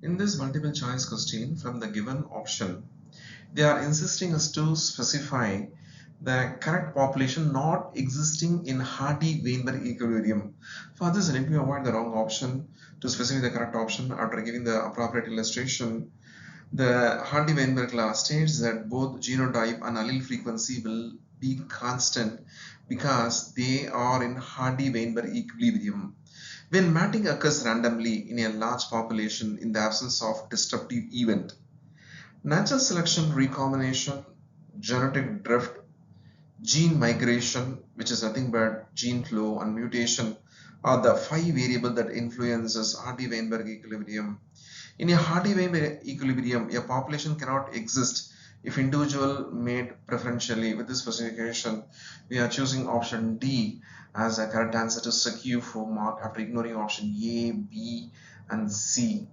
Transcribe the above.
In this multiple choice question from the given option, they are insisting us to specify the correct population not existing in Hardy-Weinberg equilibrium. For this, let me avoid the wrong option to specify the correct option after giving the appropriate illustration. The Hardy-Weinberg law states that both genotype and allele frequency will be constant because they are in Hardy-Weinberg equilibrium. When mating occurs randomly in a large population in the absence of disruptive event, natural selection, recombination, genetic drift, gene migration, which is nothing but gene flow, and mutation are the five variables that influences Hardy-Weinberg equilibrium. In a Hardy-Weinberg equilibrium, a population cannot exist if individual made preferentially. With this specification, we are choosing option D as a correct answer to secure for mark after ignoring option A, B, and C.